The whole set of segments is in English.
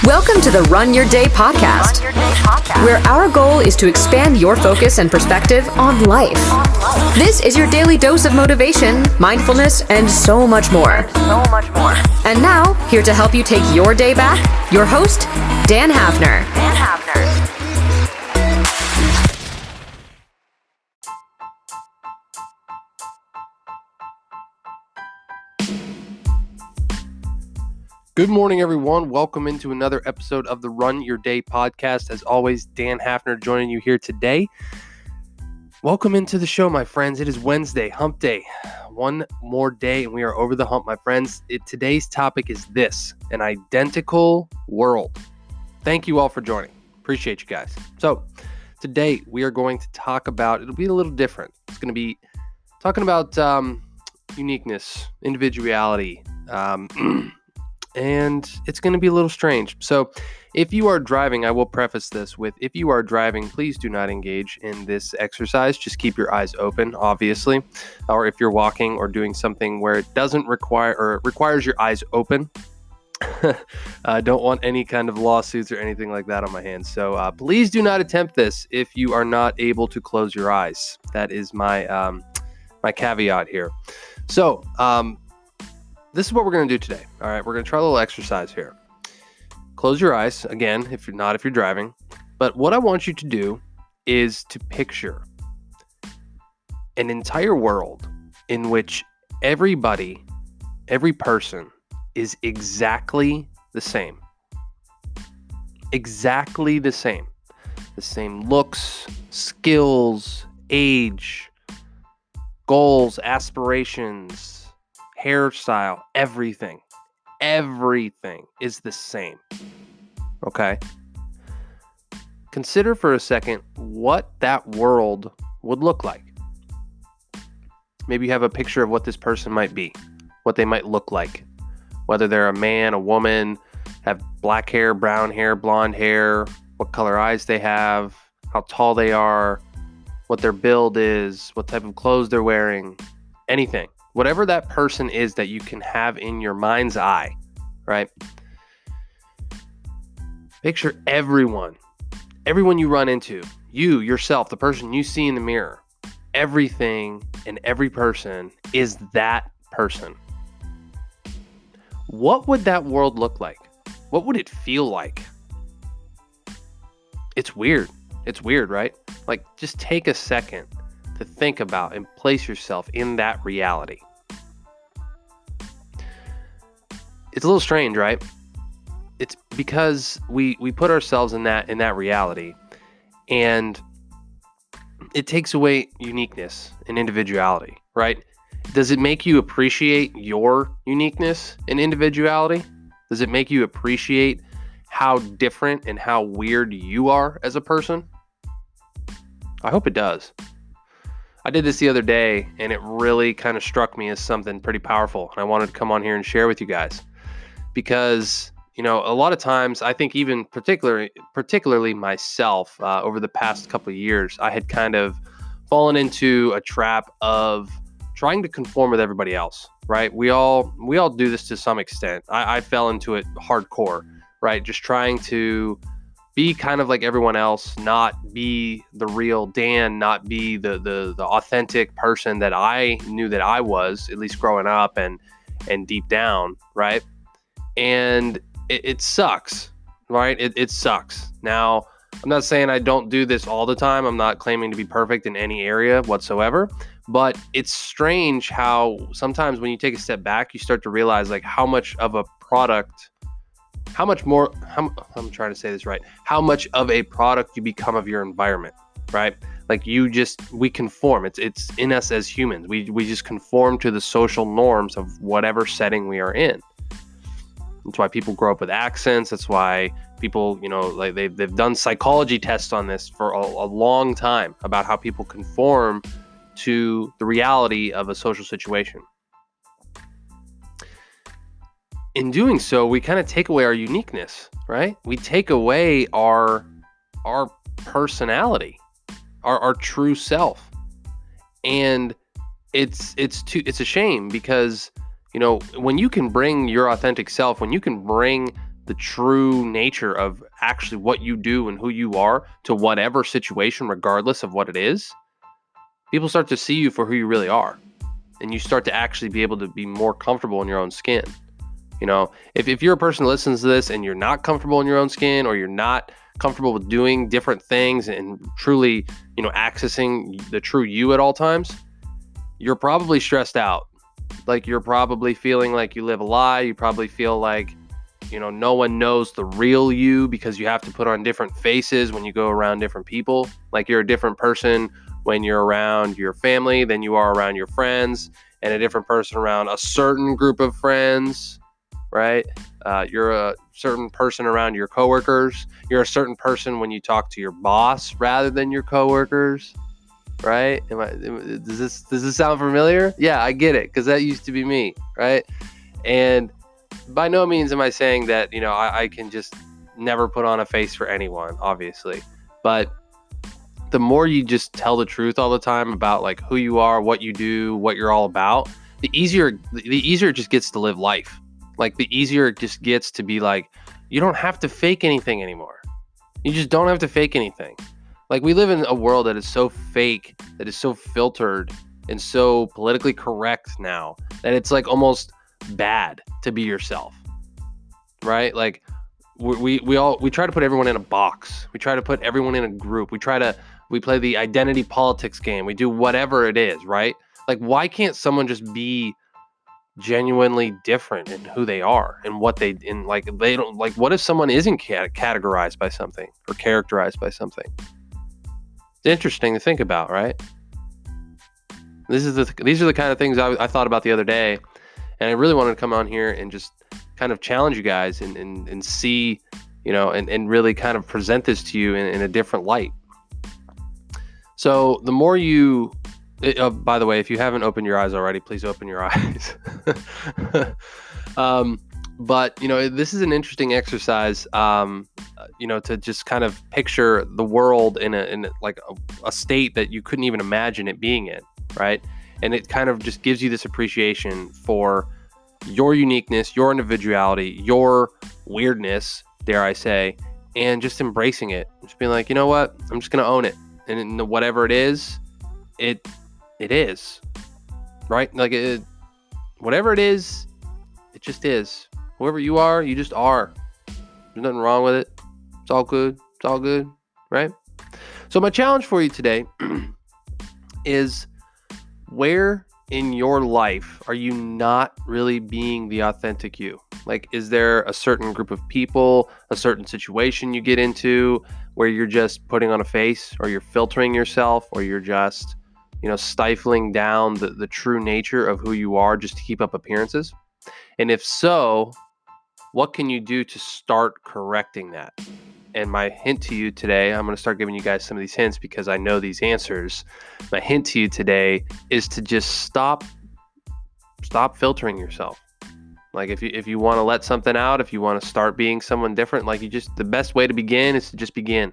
Welcome to the Run Your Day podcast, where our goal is to expand your focus and perspective on life. This is your daily dose of motivation, mindfulness, and so much more. And now, here to help you take your day back, your host, Dan Hafner. Good morning, everyone. Welcome into another episode of the Run Your Day podcast. As always, Dan Hafner joining you here today. Welcome into the show, my friends. It is Wednesday, hump day. One more day and we are over the hump, my friends. Today's topic is this, an identical world. Thank you all for joining. Appreciate you guys. So today we are going to talk about, it'll be a little different. It's going to be talking about uniqueness, individuality, and it's going to be a little strange. So if you are driving, I will preface this with, if you are driving, please do not engage in this exercise. Just keep your eyes open, obviously. Or if you're walking or doing something where it doesn't require, or it requires your eyes open, I don't want any kind of lawsuits or anything like that on my hands. So please do not attempt this if you are not able to close your eyes. That is my my caveat here. So, this is what we're going to do today. All right, we're going to try a little exercise here. Close your eyes, again, if you're driving. But what I want you to do is to picture an entire world in which everybody, every person is exactly the same. Exactly the same. The same looks, skills, age, goals, aspirations, hairstyle, everything is the same. Okay? Consider for a second what that world would look like. Maybe you have a picture of what this person might be, what they might look like, whether they're a man, a woman, have black hair, brown hair, blonde hair, what color eyes they have, how tall they are, what their build is, what type of clothes they're wearing, anything. Whatever that person is that you can have in your mind's eye, right? Picture everyone you run into, you, yourself, the person you see in the mirror. Everything and every person is that person. What would that world look like? What would it feel like? It's weird. It's weird, right? Like, just take a second to think about and place yourself in that reality. It's a little strange, right? It's because we put ourselves in that reality, and it takes away uniqueness and individuality, right? Does it make you appreciate your uniqueness and individuality? Does it make you appreciate how different and how weird you are as a person? I hope it does. I did this the other day, and it really kind of struck me as something pretty powerful. And I wanted to come on here and share with you guys because, you know, a lot of times I think even particularly myself over the past couple of years, I had kind of fallen into a trap of trying to conform with everybody else, right? We all do this to some extent. I fell into it hardcore, right? Just trying to be kind of like everyone else, not be the real Dan, not be the authentic person that I knew that I was, at least growing up and deep down, right? And it sucks, right? It sucks. Now, I'm not saying I don't do this all the time. I'm not claiming to be perfect in any area whatsoever, but it's strange how sometimes when you take a step back, you start to realize like how much of a product, how much of a product you become of your environment, right? Like we conform. It's in us as humans. We just conform to the social norms of whatever setting we are in. That's why people grow up with accents. That's why people, you know, like they've done psychology tests on this for a long time about how people conform to the reality of a social situation. In doing so, we kind of take away our uniqueness, right? We take away our personality, our true self. And it's a shame because, you know, when you can bring your authentic self, when you can bring the true nature of actually what you do and who you are to whatever situation, regardless of what it is, people start to see you for who you really are. And you start to actually be able to be more comfortable in your own skin. You know, if you're a person who listens to this and you're not comfortable in your own skin, or you're not comfortable with doing different things and truly, you know, accessing the true you at all times, you're probably stressed out. Like, you're probably feeling like you live a lie. You probably feel like, you know, no one knows the real you because you have to put on different faces when you go around different people. Like, you're a different person when you're around your family than you are around your friends, and a different person around a certain group of friends, right? You're a certain person around your coworkers. You're a certain person when you talk to your boss rather than your coworkers, right? Does this sound familiar? Yeah, I get it, because that used to be me, right? And by no means am I saying that, you know, I can just never put on a face for anyone, obviously. But the more you just tell the truth all the time about like who you are, what you do, what you're all about, the easier it just gets to live life. Like, the easier it just gets to be like, you don't have to fake anything anymore. You just don't have to fake anything. Like, we live in a world that is so fake, that is so filtered and so politically correct now, that it's like almost bad to be yourself, right? Like, we try to put everyone in a box. We try to put everyone in a group. We play the identity politics game. We do whatever it is, right? Like, why can't someone just be genuinely different in who they are and what they don't like? What if someone isn't categorized by something or characterized by something? It's interesting to think about, right? These are the kind of things I thought about the other day, and I really wanted to come on here and just kind of challenge you guys and see, you know, and really kind of present this to you in a different light. So the more you, by the way, if you haven't opened your eyes already, please open your eyes. But, you know, this is an interesting exercise, you know, to just kind of picture the world in a state that you couldn't even imagine it being in, right? And it kind of just gives you this appreciation for your uniqueness, your individuality, your weirdness, dare I say, and just embracing it. Just being like, you know what? I'm just going to own it. And whatever it is, it is, right? Like, whatever it is, it just is. Whoever you are, you just are. There's nothing wrong with it. It's all good. It's all good, right? So my challenge for you today is, where in your life are you not really being the authentic you? Like, is there a certain group of people, a certain situation you get into where you're just putting on a face, or you're filtering yourself, or you're just, you know, stifling down the true nature of who you are just to keep up appearances? And if so, what can you do to start correcting that? And my hint to you today, I'm going to start giving you guys some of these hints because I know these answers. My hint to you today is to just stop filtering yourself. Like, if you want to let something out, if you want to start being someone different, like, the best way to begin is to just begin.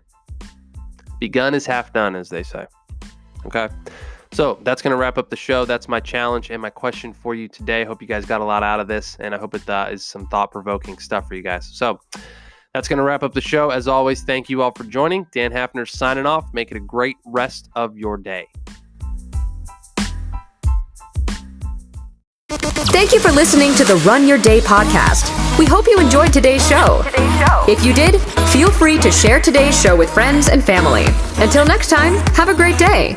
Begun is half done, as they say. Okay. So that's going to wrap up the show. That's my challenge and my question for you today. I hope you guys got a lot out of this, and I hope it is some thought-provoking stuff for you guys. So that's going to wrap up the show. As always, thank you all for joining. Dan Hafner signing off. Make it a great rest of your day. Thank you for listening to the Run Your Day podcast. We hope you enjoyed today's show. If you did, feel free to share today's show with friends and family. Until next time, have a great day.